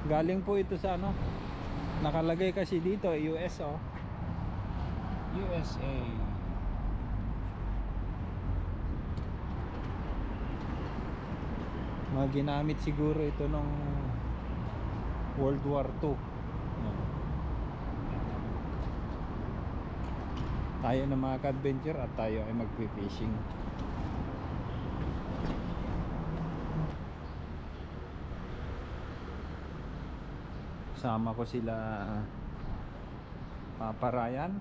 Galing po ito sa ano, nakalagay kasi dito US, oh. USA. Mga ginamit siguro ito nung World War II. Yan. Tayo na mga ka-adventure at tayo ay magpi-fishing. Sama ko sila Papa Ryan.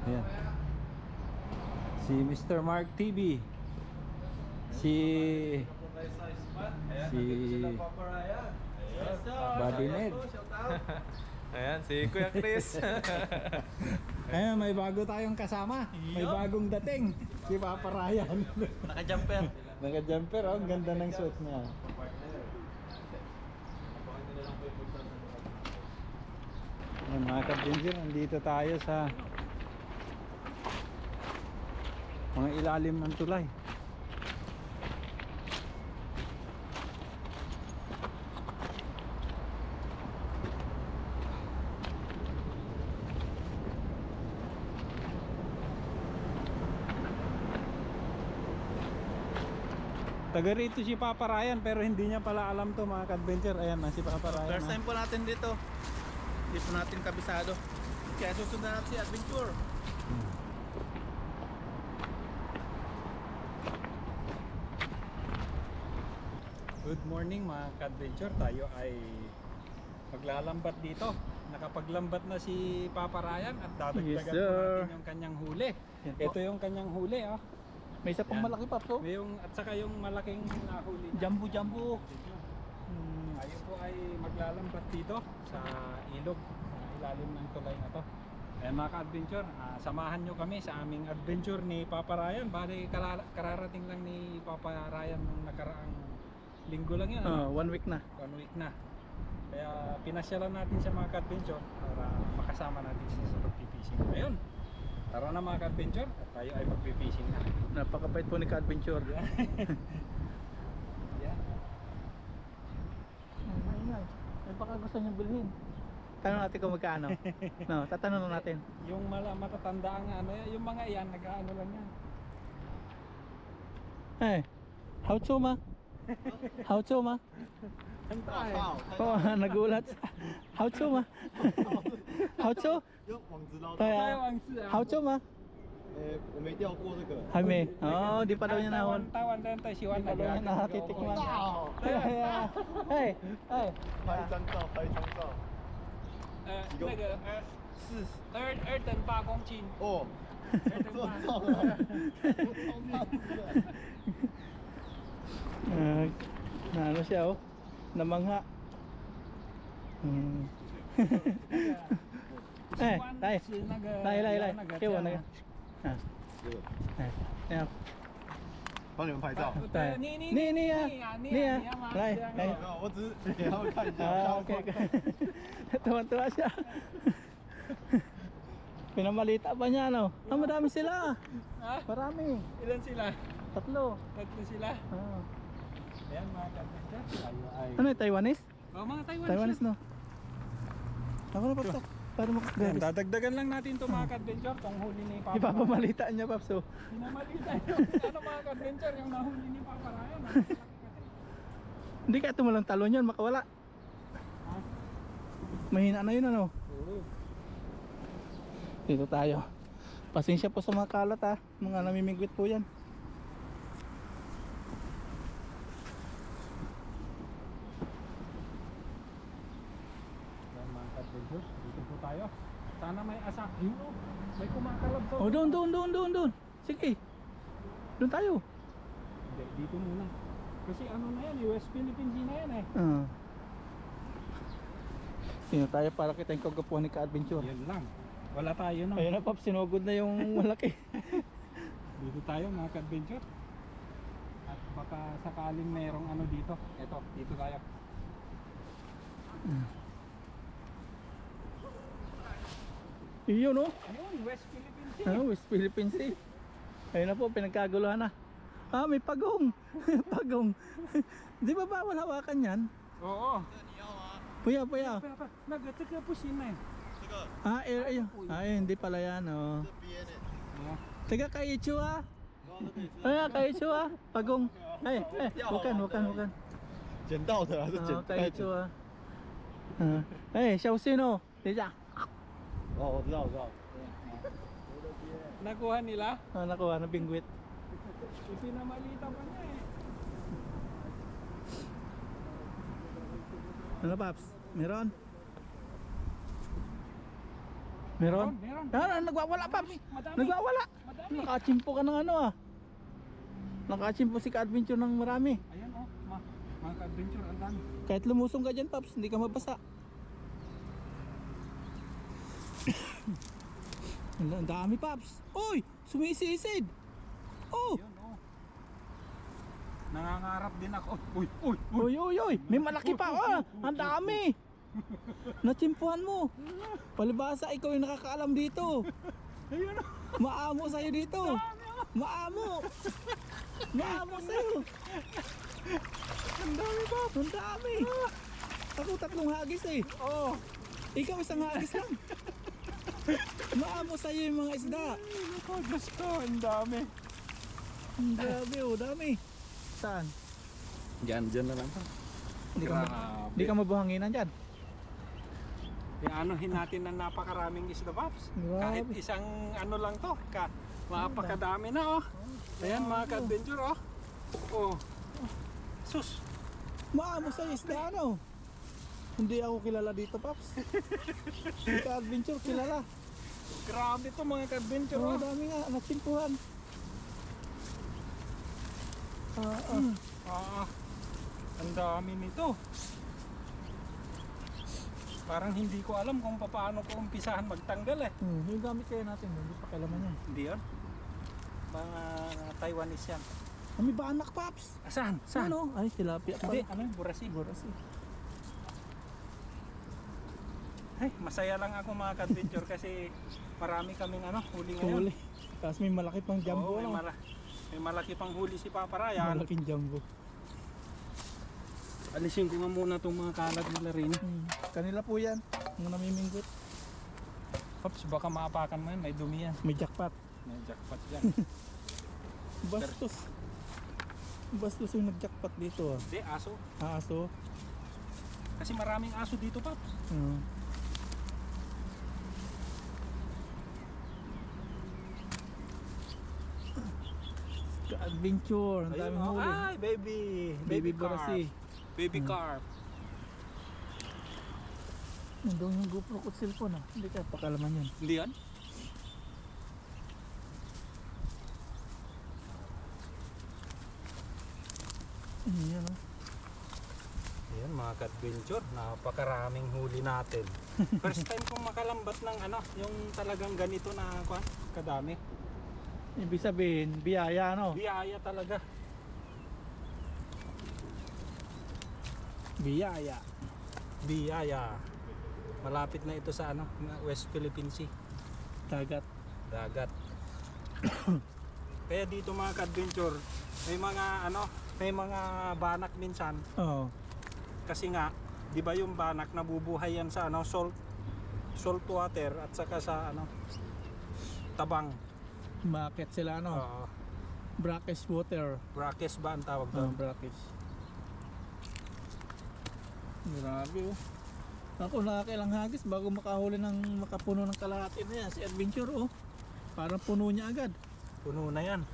Ayan. Si Mr. Mark TV. Si Buddy Ned. Ayan, si Kuya Chris. Ayan, may bago tayong kasama. May bagong dating. Si Papa Ryan. Naka-jumper. Naka-jumper, oh. Ang ganda ng suit niya. Ayan, mga ka-adventure, nandito tayo sa mga ilalim ng tulay. Taga rito si Papa Ryan pero hindi niya pala alam to mga ka-adventure. Ayan na si Papa Ryan. First time po natin dito. Hindi po natin kabisado. Kaya susundan natin si Adventure. Good morning mga ka-adventure. Tayo ay maglalambat dito. Nakapaglambat na si Papa Ryan at dadagdagan Yes, po sir. natin yung kanyang huli. Yan po. Ito yung kanyang huli, oh. May isa pang Yan. malaki pa po. May yung, at saka yung malaking nahuli niya. Jumbo. Tayo po ay maglalambat dito sa ilog, sa ilalim ng tulay na to. Ayan mga ka-adventure, samahan nyo kami sa aming adventure ni Papa Ryan. Bali kararating lang ni Papa Ryan nung nakaraang linggo lang yun, ano? 1 week na. 1 week na. Kaya pinasyalan natin sa mga ka-adventure para makasama natin siya sa pag-fishing. Ayun, tara na mga ka-adventure at tayo ay mag-fishing na. Napakabait po ni Ka-Adventure. Yeah. Ay, baka gusto niyang bilhin. Tanong natin kung magkano. No, tatanong lang natin. Yung matatanda ang ano, yung mga yan, nag-ano lang yan. Eh, how to ma? How to ma? Antay. Oh, nagulat. How to ma? How to? 用网子捞到。对啊 How to ma? 我没钓过这个。还没. Oh, di pa daw niya nahon. Tawan din tayo siwan Di pa daw niya nakatitikman. 大哦！ Hey, hey. 拍一张照，拍一张照。那个2.8公斤。哦，这么重啊！超大只的。 Na ano siya oh. Namangha. Eh, tay. Lai. Kêu na. Ah. 这个 Eh. Ayan. 帮你们拍照。对你啊来来我只是给他们看一下。 Okay. Tuwan-tuwa siya. Pinamalita pa niya no. Madami sila. Ha? Marami. Ilan sila? 3. Tatlo sila. Ah. Ayan mga ka-adventure, tayo ay... Ano yung Taiwanese? Oh, mga Taiwanese no. Ako na papasok. Para Ayan, makagalis. dadagdagan lang natin ito mga ka-adventure, tong huli ni Papa. Ipapamalitaan niya Papso. Pinamalita yung ano mga ka-adventure, yung nahuli ni Papa Ryan. Hindi kaya tumalang talon yun, makawala. Ha? Mahina na yun ano. Oo. Dito tayo. Pasensya po sa mga kalat ha. Mga namimigwit po yan. Ayan mga ka-adventure, dito po tayo. Sana may asa. Ayun oh, may kumakalab sa... Oh, doon. Sige. Doon tayo. Hindi, dito muna. Kasi ano na yan, US Philippines na yan eh. Sino tayo para kita yung kagapuhan ni Ka-Adventure. Yan lang. Wala tayo no. Ayun na Pap, sinugod na yung malaki. Dito tayo mga ka-adventure. At baka sakaling mayroong ano dito. Eto, dito tayo. Yun oh. Ayun, West Philippine Sea. West Philippine Sea. Ayun na po, pinagkaguluhan na. May pagong. Pagong. Di ba bawal hawakan yan? Oo. Puya, puya. Nagtaka po siya eh. Ay, hindi pala yan oh. 这憋的。 Taga Kaichu ah. 刚刚那对 Kaichu ah. Pagong. Bukan. 捡到的啊，是捡 Kaichu ah. Xiaoxin oh. Tija. 哦，我知道，我知道。 Nakuha nila? Nakuha na bingwit. Ipinamalita pa niya eh. Ano Paps? Meron? Meron? Meron. Nagwawala Paps. Madami. Nagwawala. Madami. Nakachimpo ka ng ano ah. Nakachimpo si ka-adventure ng marami. Ayan oh, mga ka-adventure, ang dami. Kahit lumusong ka dyan Paps, hindi ka mabasa. Ang dami Paps. Uy! Sumisisid! Oh! Yun oh. Nangangarap din ako. Uy! Uy! May malaki pa! Ang dami! Natsimpuhan mo! Palibasa ikaw yung nakakaalam dito! Ayun oh. Maamo sa'yo dito! Maamo! Maamo sa'yo! Ang dami pa. Ang dami! Ako 3 hagis eh! Oh. Ikaw 1 hagis lang! Maamo sa'yo yung mga isda! Ako, Diyos ko, ang dami. Ang grabe oh, dami! Saan? Diyan na lang pa. Hindi ka mabuhanginan dyan? Iaanohin natin ng napakaraming isda, Paps. Grabe. Kahit isang ano lang to, mapakadami na oh. Ayan mga ka-adventure oh. Oh. Sus. Maamo sa'yo isda ano? Hindi ako kilala dito Paps. Hindi ka adventure kilala. Grabe to mga ka-adventure oh. Dami nga, natsimpuhan. Ang dami nito. Parang hindi ko alam kung paano ko umpisahan magtanggal eh. Yung gamit kaya natin, hindi pa kailaman yan. Hindi yun? Mga Taiwanese yan. May banak Paps. Saan? Saan? Ano? Ay, tilapia pa. Hindi, ano yung burasi? Burasi. Ay, masaya lang ako mga ka-adventure kasi marami kaming huli ngayon. Huli. Tapos may malaki pang jumbo. Oo, may malaki pang huli si Papa Ryan. Malaking jumbo. Alisin ko nga muna itong mga kalat nila rin. Kanila po yan. Mga namiminggot. Pops, baka maapakan mo yan, may dumi yan. May jackpot. May jackpot yan. Bastos. Bastos yung nag-jackpot dito ah. Hindi, aso. Aso. Kasi maraming aso dito, Pops. Adventure, ang daming Ayun, huli. ay, baby. Baby carp. burasi. Baby carp. Nandun yung GoPro ko cellphone ah. Hindi ka pakalaman yan. Hindi yan? Yan ah. Ayan mga ka-adventure, napakaraming huli natin. First time kong makalambat ng yung talagang ganito na kadami. Ibig sabihin, biyaya no? Biyaya talaga. Biyaya. Biyaya. Malapit na ito sa West Philippine Sea. Dagat. Dagat. Kaya dito mga ka-adventure, may mga banak minsan. Oo. Kasi nga, 'di ba yung banak nabubuhay yan sa salt water at saka sa tabang. Bakit sila brackish water. Brackish ba ang tawag doon? Brackish. Grabe oh. Ako nakakailang hagis bago makahuli ng makapuno ng kalahati na yan. Si Adventure oh. Parang puno niya agad. Puno na yan.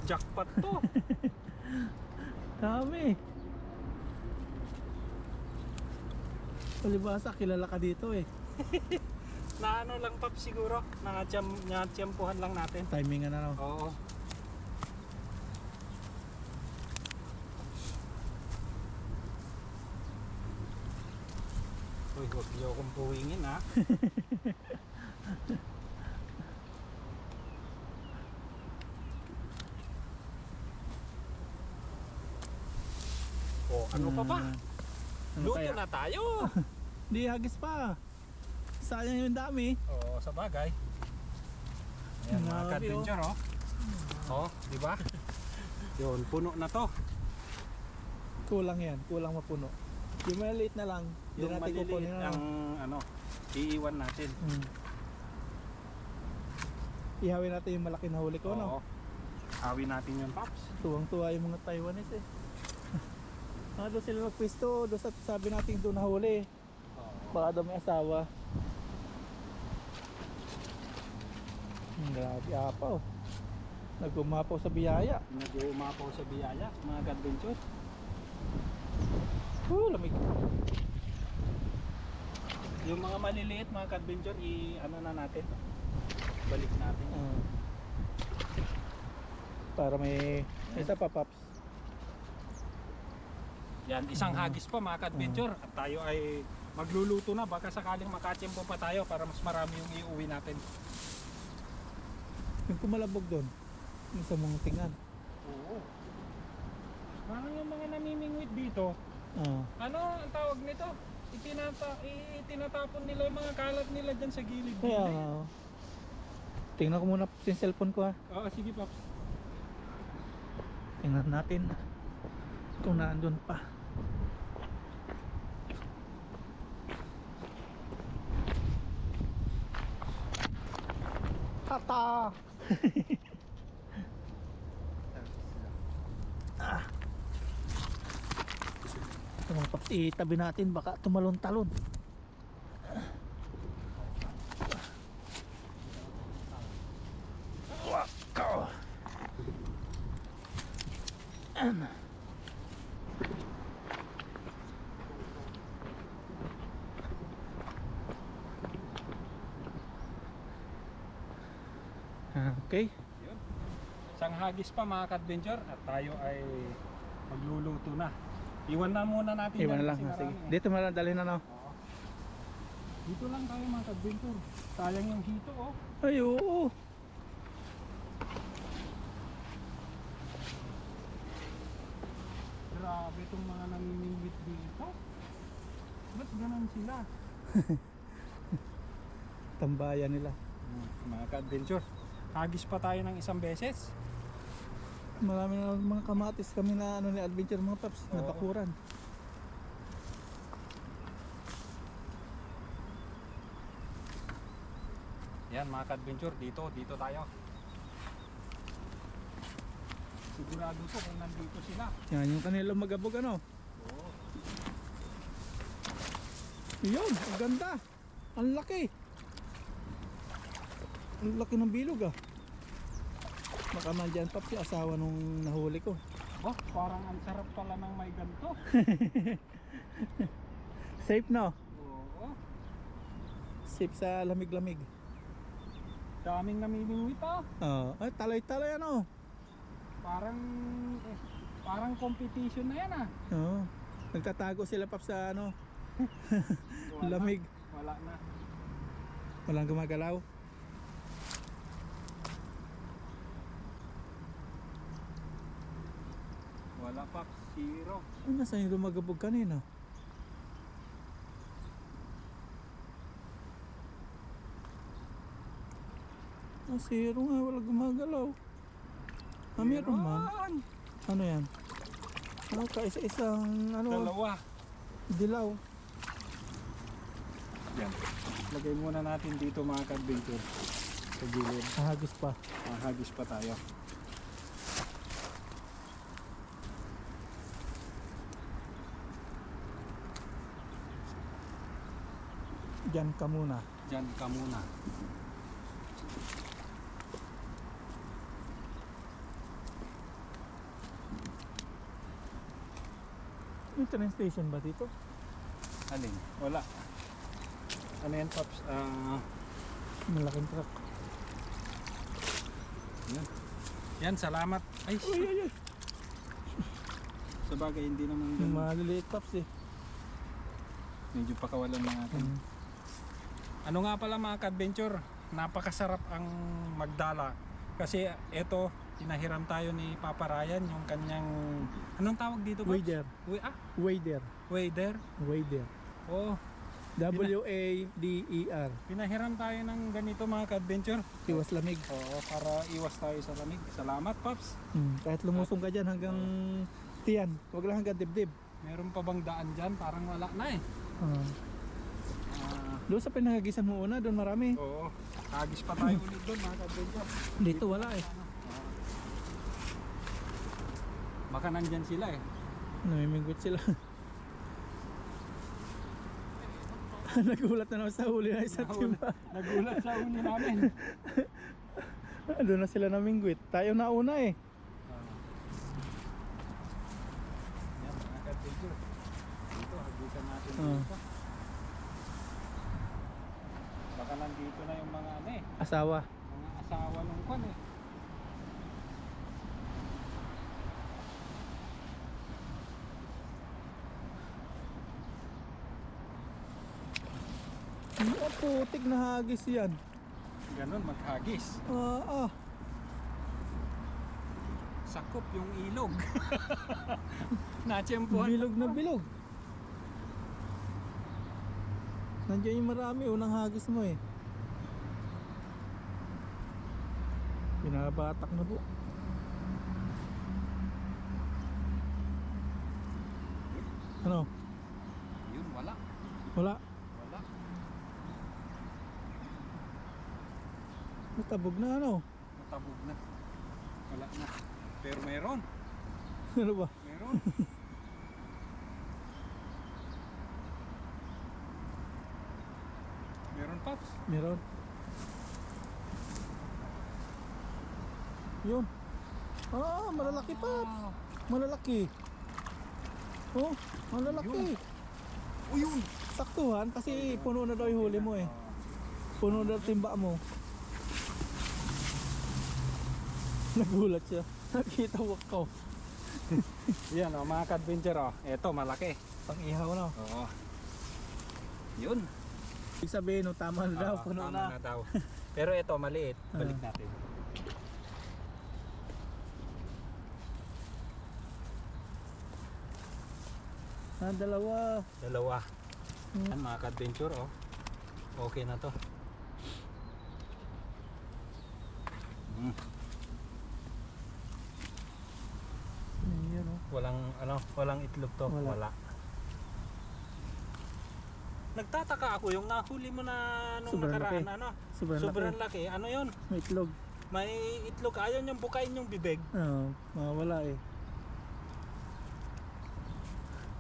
Jackpot to. Dami. Palibasa, kilala ka dito eh. Na lang pap siguro. Natiyempuhan lang natin. Timing na raw. Oo. Uy, huwag niyo akong puwingin ha. O, ano pa ba? Ano Luto kaya? na tayo. Di hagis pa. Sayang yung dami. Oo, sa bagay. Ayan mga Grabe, ka-adventure oh. Oh, di ba? Yun, puno na to. Kulang yan, kulang mapuno. Yung maliit na lang, di Yung natin maliliit kukunin ang ano, iiwan natin. Ihawin natin yung malaki na huli ko, no? Oo. Hawin natin yun, Paps. Tuwang-tuwa yung mga Taiwanese eh. Doon sila nagpwesto, doon sabi natin doon nahuli. Oo. Baka daw may asawa. Grabe apaw. Nag-umapaw sa biyaya. Nag-uumapaw sa biyaya, mga ka-adventure. Lamig. Yung mga maliliit, mga ka-adventure, i-ano na natin. Balik natin. Para may isa pa, Paps. Yan, isang hagis pa mga ka-adventure. At tayo ay magluluto na. Baka sakaling makatsimpo pa tayo para mas marami yung iuwi natin. Yung kumalabog doon, yung sa mga tingan. Oo. Parang yung mga namimingwit dito, ano ang tawag nito? Itinatapon nila yung mga kalat nila dyan sa gilid. Kaya nga. Tingnan ko muna yung cellphone ko ha. Oo, sige Paps. Tingnan natin kung naandun pa. Tata! Ito mga Paps, itabi natin baka tumalon-talon. Wakaw! Okay. Yun. Isang hagis pa mga ka-adventure at tayo ay magluluto na. Iwan na muna natin Iwan yan na lang. kasi Sige. marami, eh. Dito na lang dalhin na no. Oo. Dito lang tayo mga ka-adventure. Sayang yung hito oh. Ay oo. Grabe itong mga namimingwit dito. Ba't ganun sila? Tambayan nila. Mga ka-adventure, hagis pa tayo ng isang beses. Marami na mga kamatis kami na ano ni adventure mga Paps, Oo. nabakuran. Yan mga ka-adventure, dito tayo. Sigurado ko kung nandito sila. Yan yung kanilang magabog ano. Oo. Yun, ang ganda. Ang laki. Ang laki ng bilog ah. Baka nandyan Paps yung asawa nung nahuli ko. Oh, parang ang sarap pala ng may ganito. Safe no? Oo. Safe sa lamig-lamig. Daming namimingwit ah. Ay talay-talay ano. Parang competition na yan ah. Nagtatago sila Paps sa ano. Wala. Lamig. Wala na. Walang gumagalaw. Wala pa, zero. Ay, nasaan yung lumagabog kanina? Zero nga, wala gumagalaw. Meron man. Meron. Ano yan? Ano, kaisa-isang ano, Dalawa. dilaw. Yan. Lagay muna natin dito mga ka-adventure. Sa gilid. Ahagis pa. Hagis pa tayo. Diyan ka muna. Diyan ka muna. May train station ba dito? Alin? Wala. Ano yan, Pops? Malaking truck. Yan. Yan, salamat. Ay, Uy. sa bagay, hindi naman Yung ganun. maliliit Paps eh. Medyo pakawalan na natin. Ano nga pala mga ka-adventure, napakasarap ang magdala. Kasi ito, pinahiram tayo ni Papa Ryan yung kanyang, anong tawag dito, Pops? Wader. Wader. Wader. Wader. Oh, W-A-D-E-R. pinahiram tayo ng ganito mga ka-adventure. Iwas lamig. Oo, para iwas tayo sa lamig. Salamat, Pops. Kahit lumusong ka dyan hanggang tiyan. Huwag lang hanggang dibdib. Meron pa bang daan dyan? Parang wala na eh. Ah. Ah, Doon sa pinangagisan mo una, doon marami. oo, hagis pa tayo ulit doon mga ka-adventure. Dito wala eh. Baka nandyan sila eh. Namimingwit sila. Nagulat na naman sa huli na isang timba. Nagulat sa uni namin. Doon na sila namingwit. Tayo na una eh. Yan mga ka-adventure. Dito, hagisan natin Ah. dito. Baka nandito na yung mga ano eh. Asawa. Mga asawa ng kwan eh. Ang putik na hagis yan. Ganon, maghagis. Ah. Sakop yung ilog. Natsyempuhan. Bilog na bilog. Nandiyan yung marami, unang hagis mo eh. Binabatak na po. Ano? Yun, wala. Wala. Wala. Natabog na ano? Natabog na. Wala na. Pero meron. Ano ba? Meron. Meron, Pops. Meron. Yun. Ah, malalaki pa. Malalaki. Oh, malalaki. O yun. Saktuhan kasi puno na daw yung huli mo eh. Puno na timba mo. Nagulat siya. Nakita ko. Yan o, mga ka-adventure o. Eto, malaki. Pang ihaw na. Oo. Yun. Ibig sabihin, no, tama na daw. Puno Tama na. na daw. Pero eto, maliit. Balik Ah. natin. Dalawa. Dalawa. Yan, mga ka-adventure o. Okay na to. Yan oh. Walang itlog to. Wala. Wala. Nagtataka ako yung nahuli mo na nung Sobrang nakaraan, laki. ano? Sobrang Laki. Ano yun? May itlog. May itlog. Ayaw niyang bukain yung bibig. Wala eh.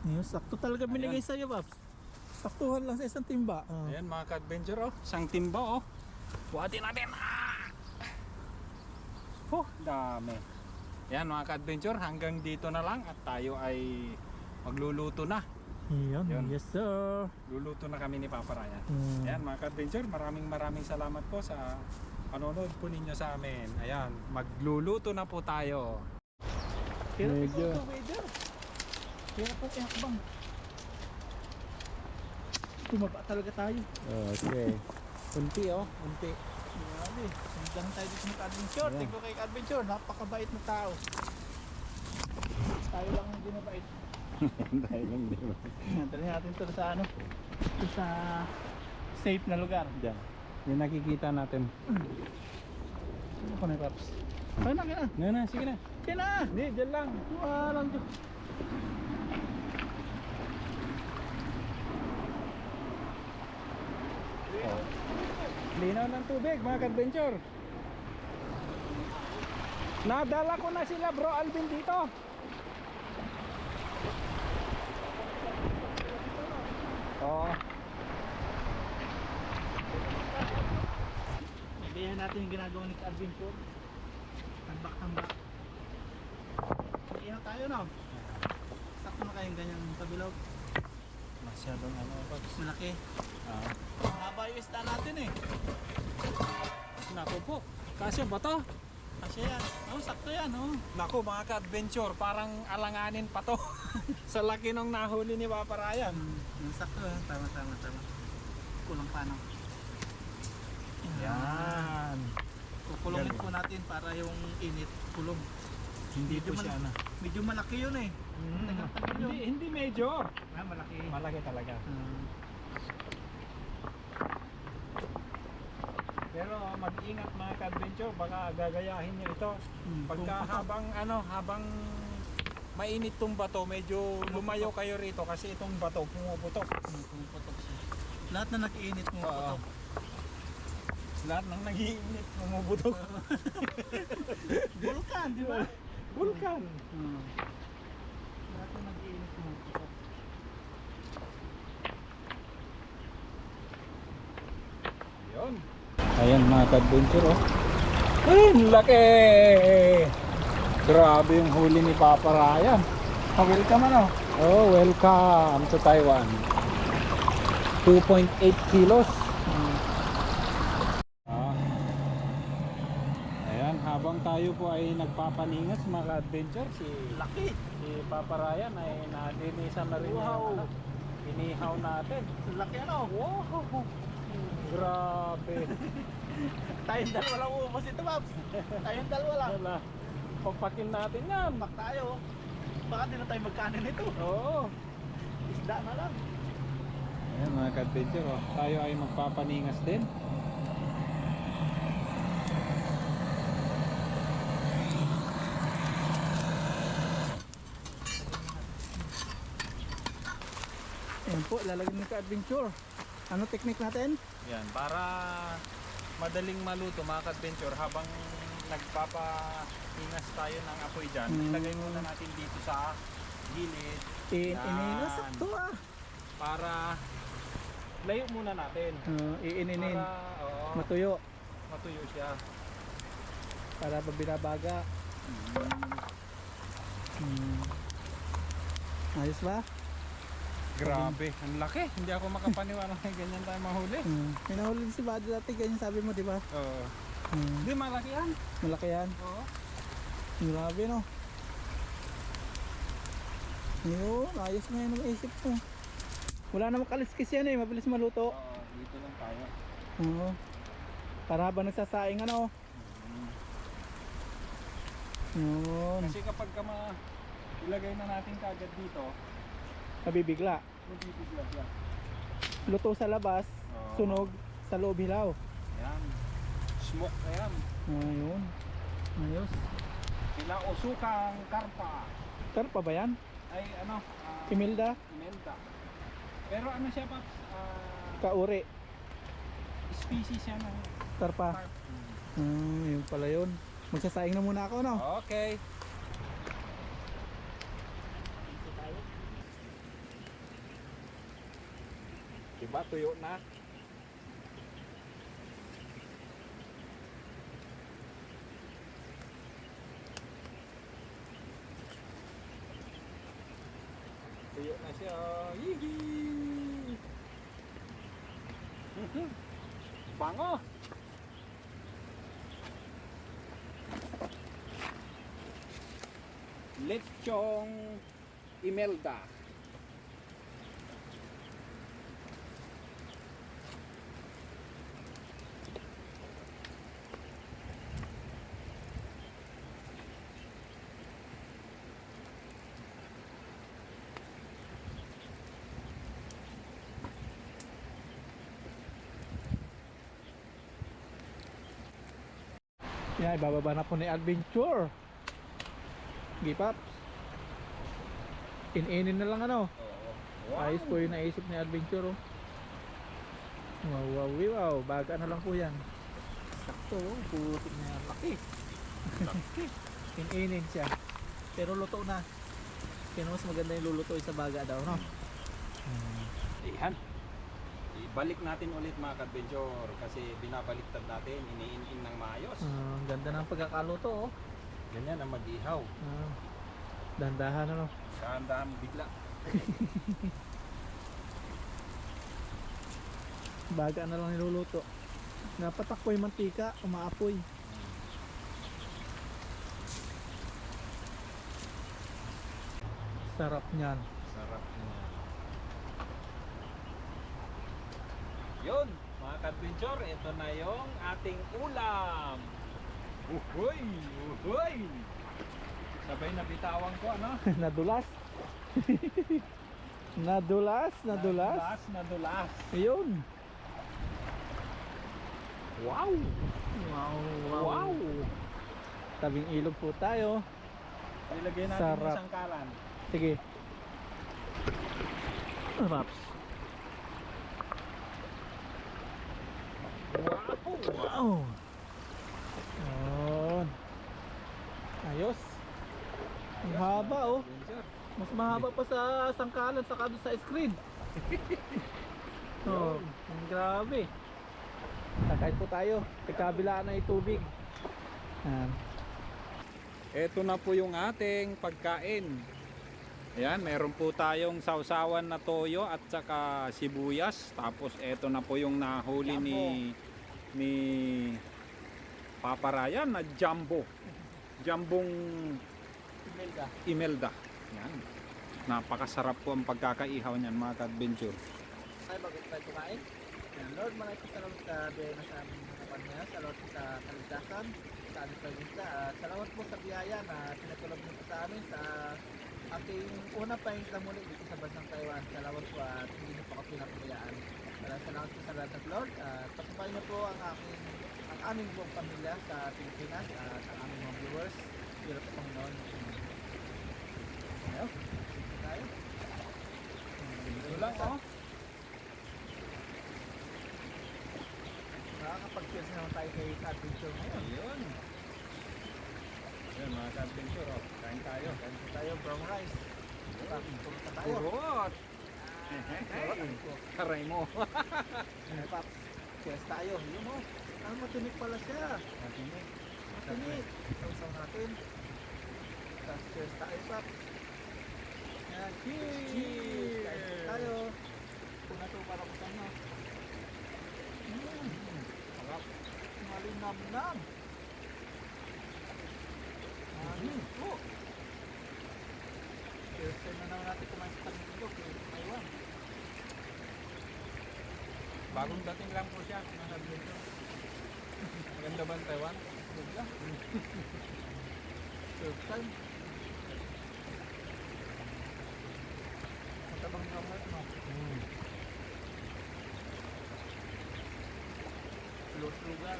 Yun, sakto talaga binigay sa'yo, Paps. Saktuhan lang sa isang timba. Ayan mga ka-adventure oh. Isang timba oh. Buhatin natin. Dami. Ayan mga ka-adventure, hanggang dito na lang at tayo ay magluluto na. Yun. Yun. Yes sir. Luluto na kami ni Papa Ryan. Mm. Ayan mga ka-adventure, maraming salamat po sa panonood po ninyo sa amin. Ayan, magluluto na po tayo. Medyo. Kaya po bang. Tumaba talaga tayo. Okay. Unti oh, unti. Grabe. Hanggang tayo dito sa adventure. Ayan. Tingko kay adventure. Napakabait na tao. Tayo lang hindi mabait. Dahil lang di ba? Dali natin ito sa ano. Ito sa safe na lugar. Diyan. Yung nakikita natin. Ano ko na Paps? Kaya na. Sige na. Kaya na. Hindi, dyan lang. Walang Diyos. Linaw ng tubig mga ka-adventure. Nadala ko na sila Bro Alvin dito. Oo. Ibihan natin yung ginagawa ni adventure. Tambak-tambak. Ihaw tayo no? Sakto na kayong ganyang kabilog. Masyadong ano pa. Malaki. Mahaba yung isda natin eh. Nako po. Kasya ba to? Kasi yan. Sakto yan Nako mga ka-adventure, parang alanganin pa to. Sa laki nung nahuli ni Papa Ryan. Sakto yan. Tama. Kulang pa no? Yan. Kukulungin Galing. po natin para yung init kulong. Hindi po siya na. Medyo malaki yun eh. Tagal-tagal yun. Hindi medyo. Malaki. Malaki talaga. Pero mag-ingat mga ka-adventure, baka gagayahin niyo ito. Pagka habang mainit tong bato, medyo lumayo kayo rito kasi itong bato pumuputok. Pumuputok siya. Lahat na nag-iinit mo Oo. Lahat ng nag-iinit pumuputok. Vulkan, di ba? Vulkan. Lahat na nag-iinit pumuputok. Yun. Ayan mga ka-adventure oh. Ay, laki! Grabe yung huli ni Papa Ryan. Welcome ano? Oh, welcome to Taiwan. 2.8 kilos. Ah. Ayan, habang tayo po ay nagpapaningas mga ka-adventure, si Papa Ryan ay nadinisan na rin yung Wow. inihaw natin. Laki ano? Wow! Grabe. Tayong dalawa lang umubos ito, Babs. Tayong dalawa lang. Wala. Pagpakil natin yan. Bak tayo. Baka di na tayo magkanin ito. Oo. Isda na lang. Ayan mga ka-adventure, oh. Tayo ay magpapaningas din. Ayan po, ilalagay ng ka-adventure. Ano technique natin? Yan, para madaling maluto mga ka-adventure habang nagpapahingas tayo ng apoy dyan, ilagay muna natin dito sa gilid. Iininas sakto ah. Para layo muna natin. Iininin. Para Matuyo. matuyo siya. Para pa binabaga. Ayos ba? Grabe, ang laki. Hindi ako makapaniwala na ganyan tayo mahuli. May nahuli si Buddy dati, ganyan sabi mo, di ba? Oo. Hindi, malaki yan. Malaki yan. Oo. Grabe no. Yun, ayos nga yung naisip mo. Wala namang kaliskis yan eh, mabilis maluto. Oo, dito lang tayo. Oo. Para habang nagsasaing ano. Yun. Kasi kapag ilagay na natin kagad dito, Mabibigla. mabibigla siya. Luto sa labas, Oo. sunog, sa loob hilaw. Yan. Smoke na yan. Ayun. Ayos. Pinausukang karpa. Karpa ba yan? Ay ano? Imelda? Imelda. Pero ano siya, Paps? Kauri. Species siya ng Karpa. carp. Yun pala yun. Magsasaing na muna ako no? Okay. Diba, tuyo na. Tuyo na siya. Yee! Bango! Lechong Imelda. Yan, ibababa na po ni Adventure. Sige, Paps. In-inin na lang ano. Ayos po yung naisip ni Adventure. Oh. Wow, wow, wow. Baga na lang po yan. Sakto, oh. Putik na yan. Laki. Laki. In-inin siya. Pero luto na. Kaya mas maganda yung lulutuin sa baga daw, no? Ihan. Ibalik natin ulit mga ka-adventure kasi binabaliktad natin, iniin ng maayos. Ang ganda ng pagkakaluto, oh. Ganyan ang mag-ihaw. Dandahan, ano? Dahan-dahan bigla. Baga na lang niluluto. Napatakpo yung mantika, umaapoy. Sarap niyan. Sarap niya. Yun, mga ka-adventure, ito na yung ating ulam. Uhoy! Uhoy! Sabay na bitawan ko, ano? Nadulas. Nadulas. Nadulas. Ayun. Wow. Wow. Tabing ilog po tayo. Ilagay natin Sarap. yung sangkalan. Sige. Raps. Wow! Wow. Yun. Ayos. Ang haba oh. Adventure. Mas mahaba pa sa sangkalan saka doon sa screen. Oh, ang grabe. Kakain po tayo. Ikabilaan na yung tubig. Yan. Ito na po yung ating pagkain. Ayan, meron po tayong sausawan na toyo at saka sibuyas. Tapos ito na po yung nahuli ni Papa Ryan na jumbo. Jambong Imelda. Imelda. Yan. Napakasarap po ang pagkakaihaw niyan mga ka-adventure. Ay, bakit tayo kumain? Lord, maraming salamat sa biyaya na sa aming kapanya. Salamat po sa kaligtasan, sa aming pagkista. At salamat po sa biyaya na pinatulog niyo po sa amin sa aking unang pahinga muli dito sa bansang Taiwan. Salamat po at hindi niyo po ako pinapabayaan. Salamat po sa lahat ng Lord. At patupayin niyo po ang aming buong pamilya sa Pilipinas at ang aming mga viewers. Pero po Panginoon. Ayaw. Tayo. Ito lang oh. Nakakapag-cheers naman tayo kay adventure ngayon. Ayun. Ayan mga ka-adventure oh. Kain tayo. Kain po tayo brown rice. Tulog na tayo. Purot! Karay mo. Ay, Paps. Cheers tayo. Yun o. Ang matinik pala siya. Matinik. Sausaw natin. Tapos cheers tayo, Paps. Yan. Cheers! Kain po tayo. Kung na ito para ko sa ano. Sarap. Malinam-nam. Po. Cheers na naman natin kumain sa Tagilog. Taiwan. Bagong dating lang po siya mga adventure. Maganda ba ang Taiwan? Ganda. Third time. Matabang naman, no? Los lugar.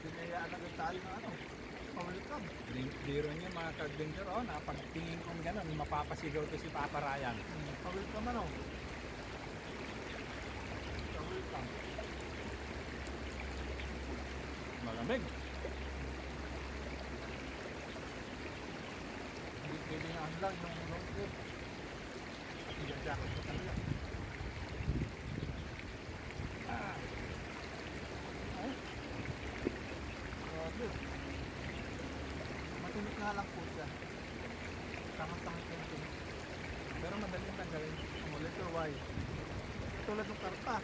Pinayaan agad tayo ng ano, pawalikan. Biro niya mga ka-adventure oh. Napagtingin kong gano'n, mapapasigaw to si Papa Ryan. Pawalikan man, oh. Pawalikan. Malamig. Hindi pwede na ano lang, yung long trip. Hindi jacket ko talaga. Ay. Grabe. Matinik nga lang po siya. Tama-tama yung tinik. Pero madaling tanggalin. Oh, letter Y. Tulad ng karpa.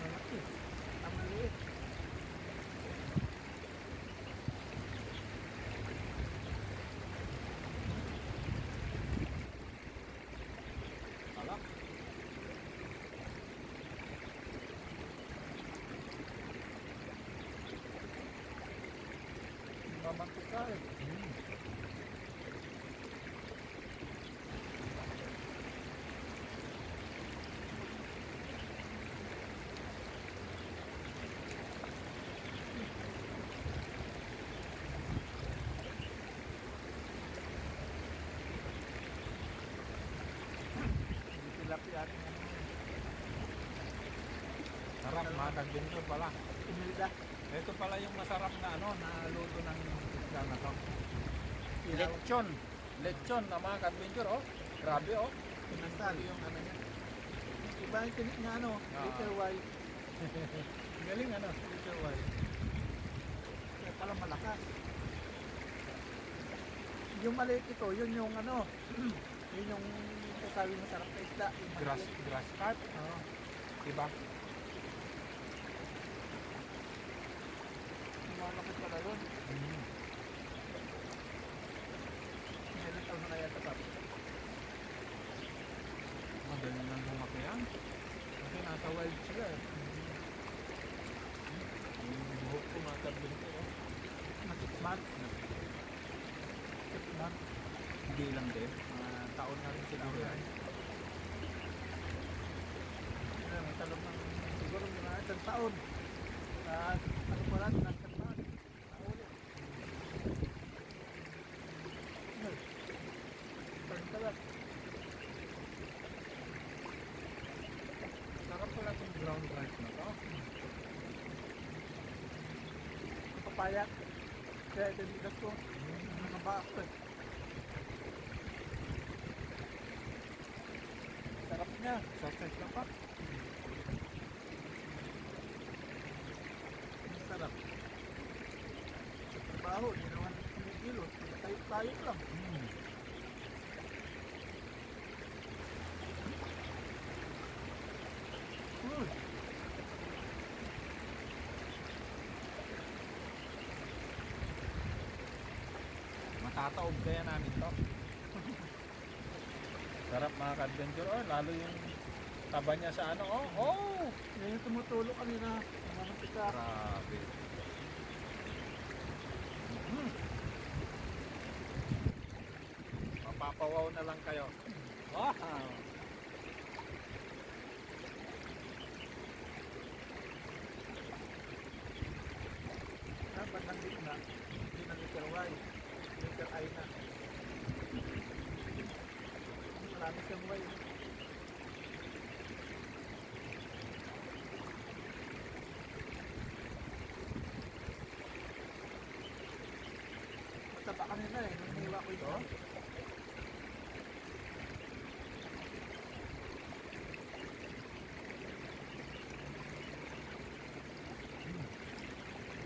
Malaki. Ang maliit. Alak. Mamantik ka eh. Tilapia atin ano. Sarap mga ka-adventure pala. Imelda. Ito pala yung masarap na ano, na luto ng isda na to. Ilaw. Lechon. Lechon na mga ka-adventure oh. Grabe oh. Pinasal. Yung ano niya. Iba yung tinik niya ano. Letter Y. Galing ano, letter Y. Kaya pala malakas. Yung maliit ito, yun yung ano. Yun yung sasabi masarap na isda. Yung Grass carp. Oo. Diba? Malaki pala yun. Nasa wild sila eh. Yung buhok ko mga ka-adventure. Oh. Natikman. Natikman. Hindi lang din. Taon na rin siguro yan. May talong ng siguro mga isang taon. At ano pa lang, isang taon. Taon yan. Turn ka lang. Sarap pala itong ground rice na to. Papayat. Kaya ito yung bigas ko. Nakabak ko eh. Sarap niya. Sausage na pa. Sarap. Trabaho, hindi naman kumikilos. Tayo lang. Matataob kaya namin to. Sarap mga ka-adventure. Oh, lalo yung taba niya sa ano. Oh, oh! Yan yung tumutulo kanina. Namamantik ka. Grabe. Mapapawaw na lang kayo. Wow! Dapat nandito na. Hindi na liter Y. Liter I na. Marami siyang Y. Mataba kanina eh. Nung niwa ko ito.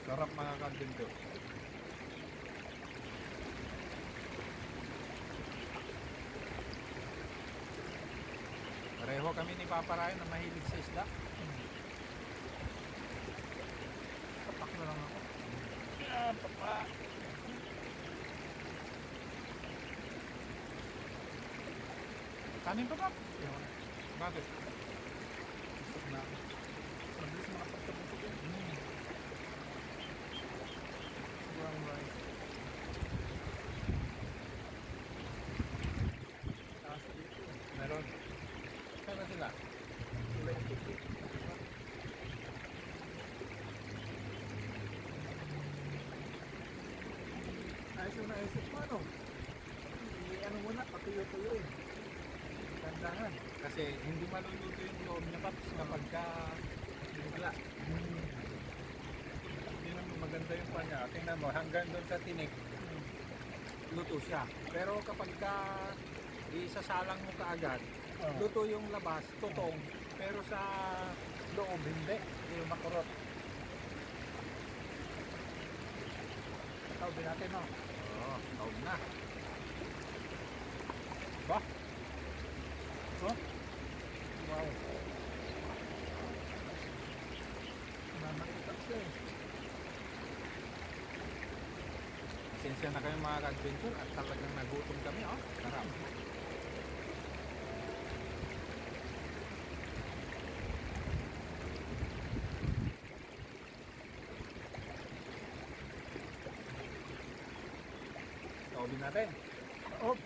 Sarap mga ka-adventure. Pareho kami ni Papa Ryan na mahilig sa isda. Kapak na lang ako. Ah, Papa! Kanin pa ba? Yun. Bakit? Gusto na. Mabilis makapagtabot yun. Brown rice. Taas dito. Meron. Saan na sila? Kulay puti. Ayos yung naisip mo ano? Ano muna, patuyo-tuyo eh. Tandahan. Kasi hindi maluluto yung loob niya Paps kapag ka bigla. Hindi naman maganda yung pa niya. Tingnan mo, hanggang doon sa tinik, luto siya. Pero kapag ka isasalang mo kaagad, luto yung labas, tutong. Pero sa loob, hindi. Hindi yung makurot. Tawagin natin no? Oo, taob na. Ba? Oh? Wow. Mamakita siya eh. Pasensya na kayo mga ka-adventure at talagang nagutom kami. Oh, sarap. Taobin natin. Taob!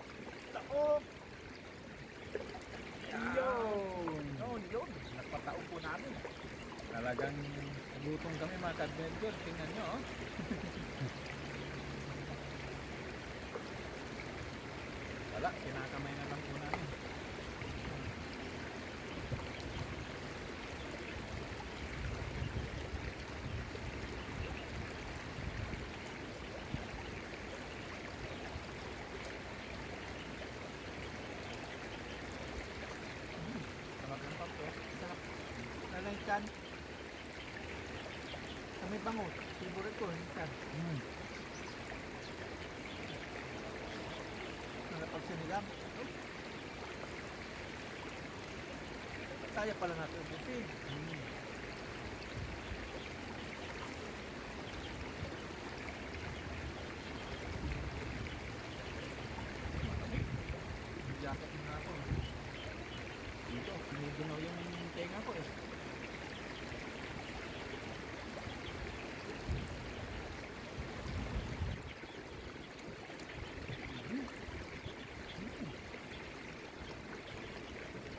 Taob! Yun! Yun! Nagpataob po namin. Talagang gutom kami mga ka-adventure. Tingnan nyo, oh. Wala, kinakamay na lang po namin. Sarap ng papo. Sarap. Lalang chan. Sa may bangus. Favorite ko, yung chan. Pag sinigang. Kaya pala natin ubutin. Jacket na ako. Dito, siniginaw yung tenga ko eh.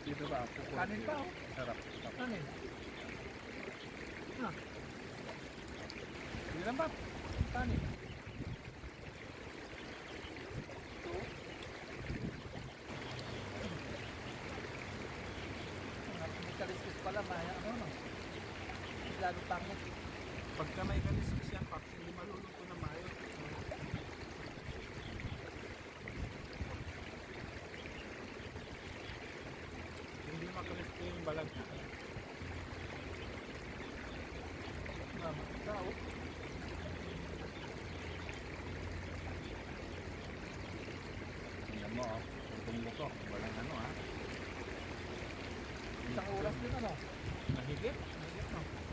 Dito ba? Pupunti. Kanin pa, oh. Sarap. Kanin. Ah. Hindi lang ba? Kanin. May kaliskis pala, maya ano no? Lalo tango. Pagka may kaliskis yan, Paps, hindi maluluto na mayo. Hindi makalisko yung balag na. Tao. Tingnan mo, oh. Itong luto. Walang ano, ha. Isang oras din ano? Mahigit. Mahigit, no?